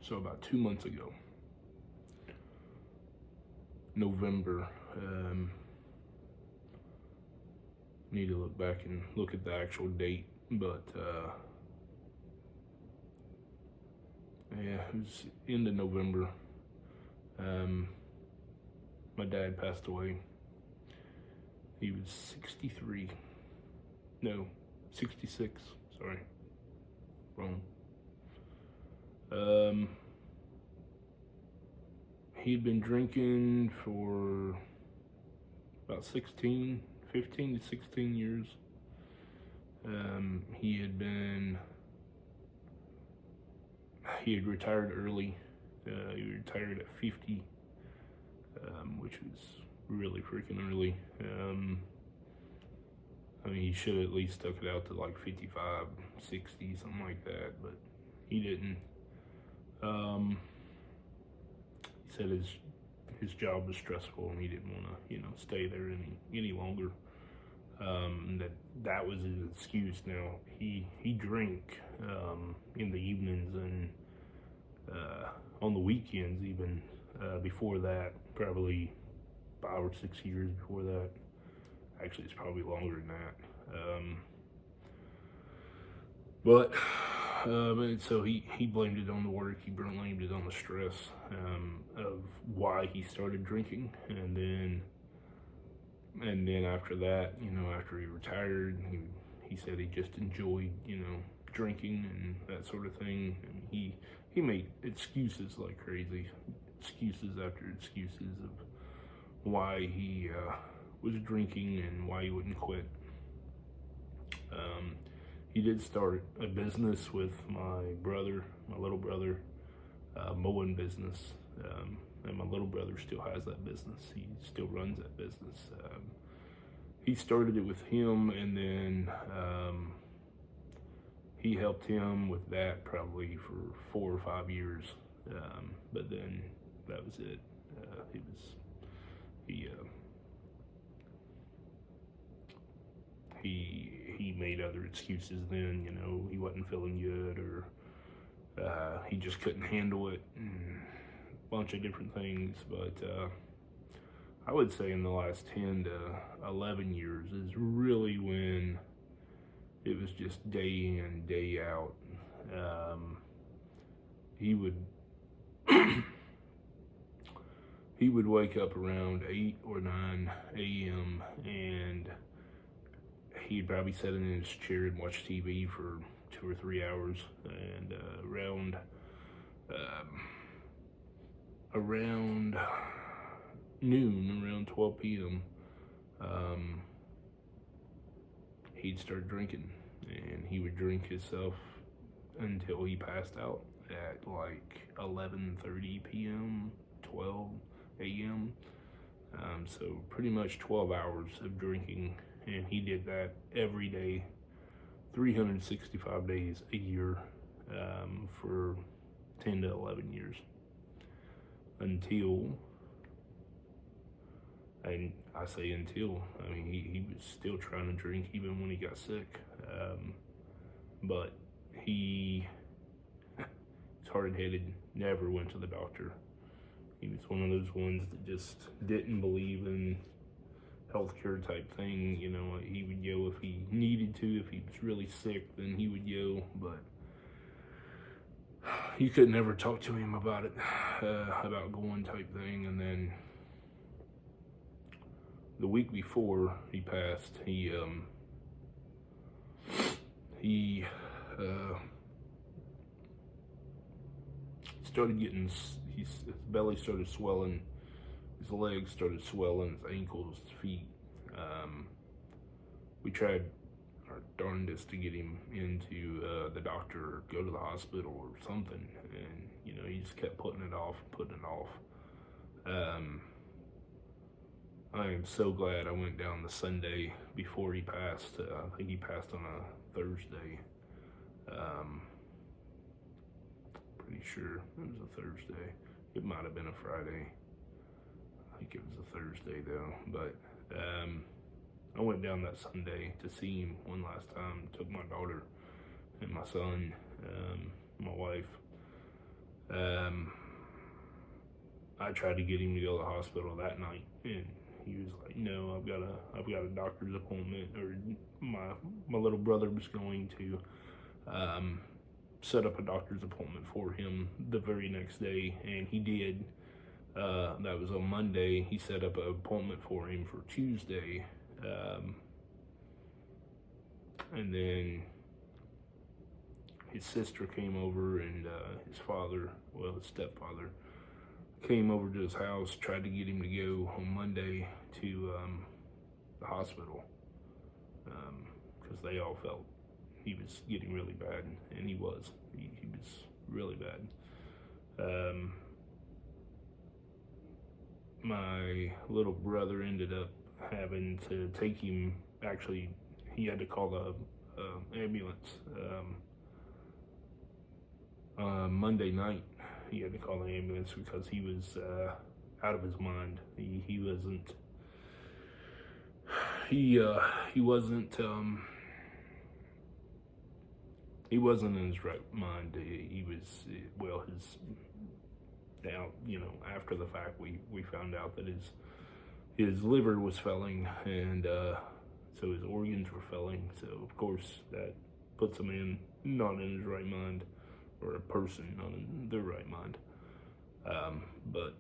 So about 2 months ago, November, need to look back and look at the actual date, but yeah, it was end of November. My dad passed away. He was 63. No, 66. Sorry, wrong. He'd been drinking for about 15 to 16 years. He had retired early. He retired at 50, which was really freaking early. I mean, he should have at least stuck it out to like 55, 60, something like that, but he didn't. He said his job was stressful and he didn't want to, stay there any longer. That was his excuse. Now he drank in the evenings and on the weekends even. Before that, probably 5 or 6 years before that. Actually, it's probably longer than that. So he blamed it on the work. He blamed it on the stress of why he started drinking, and then after that, after he retired, he said he just enjoyed, drinking and that sort of thing. And he made excuses like crazy, excuses after excuses of why he was drinking and why he wouldn't quit. He did start a business with my little brother, mowing business. And my little brother still has that business. He still runs that business. He started it with him, and then he helped him with that probably for 4 or 5 years. But then that was it. He made other excuses then, he wasn't feeling good, or he just couldn't handle it, and a bunch of different things. But I would say in the last 10 to 11 years is really when it was just day in, day out. He would he would wake up around 8 or 9 a.m. and he'd probably sit in his chair and watch TV for 2 or 3 hours, and around noon, around 12 p.m., he'd start drinking, and he would drink himself until he passed out at like 11:30 p.m., 12 a.m. So pretty much 12 hours of drinking, and he did that every day, 365 days a year, for 10 to 11 years, until, and I say until, I mean, he was still trying to drink even when he got sick, but he was hard-headed, never went to the doctor. He was one of those ones that just didn't believe in healthcare type thing. He would go if he needed to. If he was really sick, then he would go, but you could never talk to him about it, about going type thing. And then the week before he passed, he started getting, his belly started swelling, his legs started swelling, his ankles, his feet. We tried our darndest to get him into the doctor or go to the hospital or something, and he just kept putting it off. I am so glad I went down the Sunday before he passed. I think he passed on a Thursday. Pretty sure it was a Thursday. It might have been a Friday. I think it was a Thursday though. But I went down that Sunday to see him one last time. Took my daughter and my son, my wife. I tried to get him to go to the hospital that night, and he was like, "No, I've got a doctor's appointment," or my little brother was going to set up a doctor's appointment for him the very next day, and he did. That was on Monday. He set up an appointment for him for Tuesday, and then his sister came over, and his father, well, his stepfather, came over to his house, tried to get him to go on Monday to the hospital, because they all felt he was getting really bad, and he was. He was really bad. My little brother ended up having to take him. Actually, he had to call the ambulance. Monday night, he had to call the ambulance because he was out of his mind. He wasn't. He wasn't. He wasn't in his right mind. He was, well, his, now, after the fact, we found out that his liver was failing, and so his organs were failing. So of course that puts him not in his right mind, or a person not in their right mind. But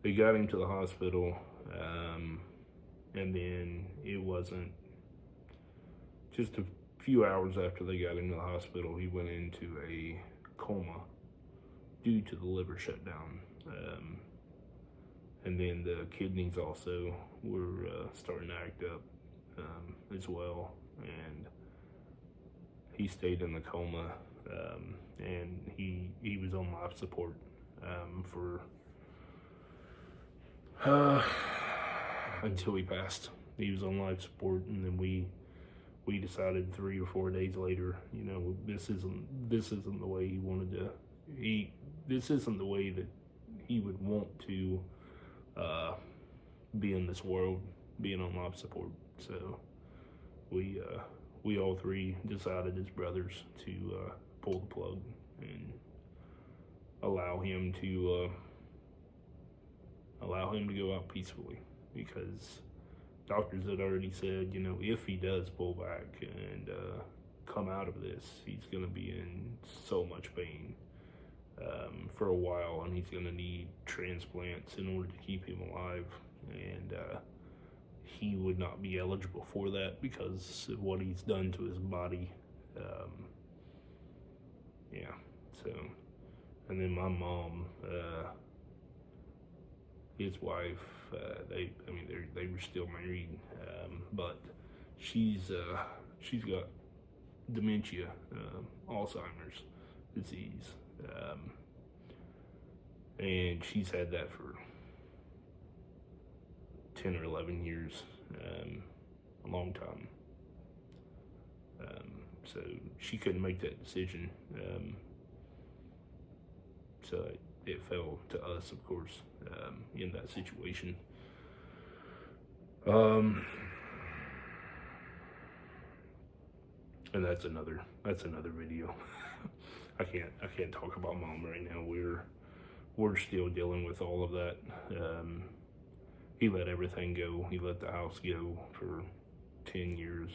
they got him to the hospital, and then it wasn't just a few hours after they got him to the hospital, he went into a coma due to the liver shutdown. And then the kidneys also were starting to act up as well. And he stayed in the coma, and he was on life support for until he passed. He was on life support, and then we decided 3 or 4 days later, this isn't the way he wanted to. This isn't the way that he would want to be in this world, being on life support. So we all three decided as brothers to pull the plug and allow him to go out peacefully, because doctors had already said, if he does pull back and come out of this, he's going to be in so much pain for a while, and he's going to need transplants in order to keep him alive, and he would not be eligible for that because of what he's done to his body. So, and then my mom, his wife, they were still married, but she's got dementia, Alzheimer's disease, and she's had that for 10 or 11 years, a long time. So she couldn't make that decision. So it fell to us, of course, in that situation. And that's another video. I can't talk about Mom right now. We're still dealing with all of that. He let everything go. He let the house go for 10 years.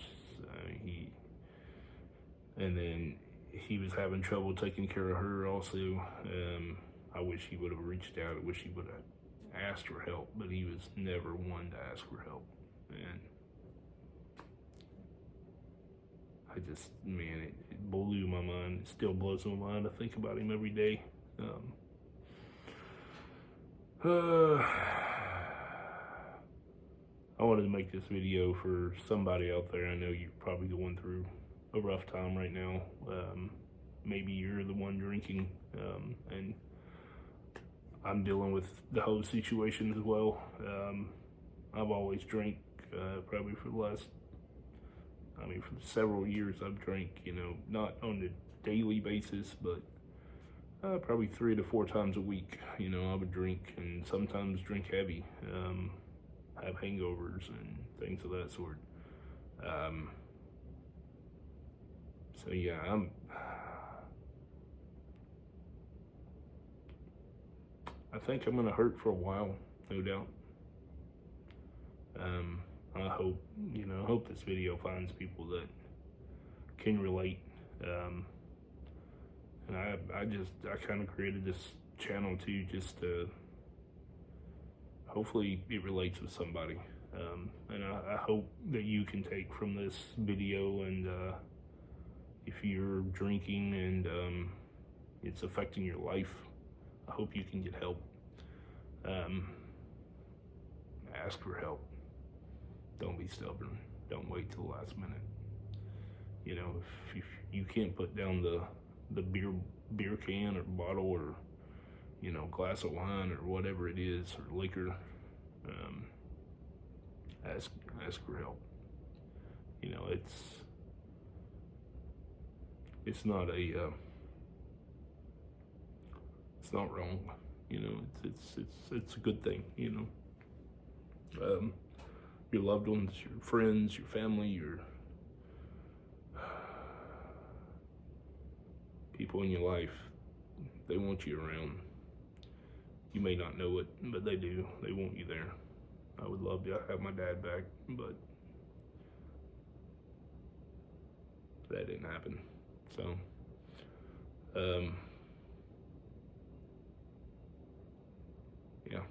And then he was having trouble taking care of her also. I wish he would have reached out. I wish he would have asked for help, but he was never one to ask for help. And it blew my mind. It still blows my mind to think about him every day. I wanted to make this video for somebody out there. I know you're probably going through a rough time right now. Maybe you're the one drinking, and I'm dealing with the whole situation as well. I've always drank, probably for several years I've drank, not on a daily basis, but probably 3 to 4 times a week. I would drink, and sometimes drink heavy, have hangovers and things of that sort. So yeah, think I'm gonna hurt for a while, no doubt. I hope, I hope this video finds people that can relate. And I kind of created this channel too, just to, hopefully it relates with somebody. And I hope that you can take from this video, and if you're drinking and it's affecting your life, I hope you can get help. Ask for help. Don't be stubborn. Don't wait till the last minute. If you can't put down the beer can or bottle or glass of wine or whatever it is, or liquor, ask for help. It's not it's not wrong. It's a good thing. Your loved ones, your friends, your family, your people in your life, they want you around. You may not know it, but they do. They want you there. I would love to have my dad back, but that didn't happen. So, yeah.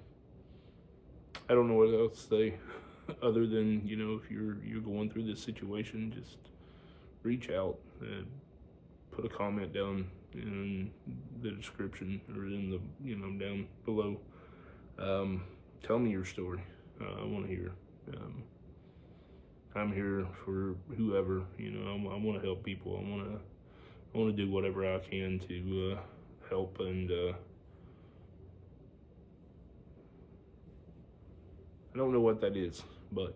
I don't know what else to say other than, if you're going through this situation, just reach out, put a comment down in the description or in the, down below. Tell me your story. I want to hear. I'm here for whoever, I want to help people. I want to do whatever I can to help, and I don't know what that is, but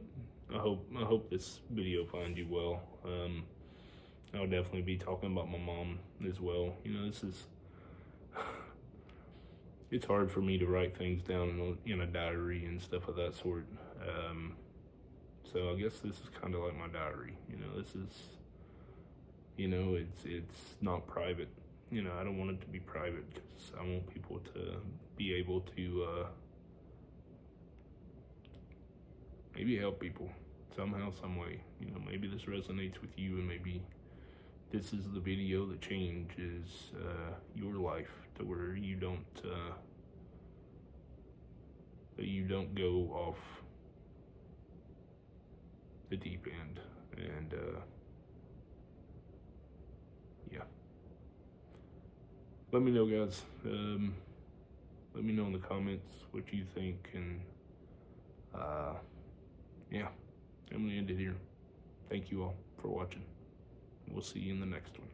I hope this video finds you well. I'll definitely be talking about my mom as well. It's hard for me to write things down in a diary and stuff of that sort. So I guess this is kind of like my diary. This is, it's not private. I don't want it to be private, because I want people to be able to maybe help people somehow, some way. Maybe this resonates with you, and maybe this is the video that changes your life to where you don't go off the deep end. And yeah, let me know, guys. Let me know in the comments what you think, and yeah, I'm gonna end it here. Thank you all for watching. We'll see you in the next one.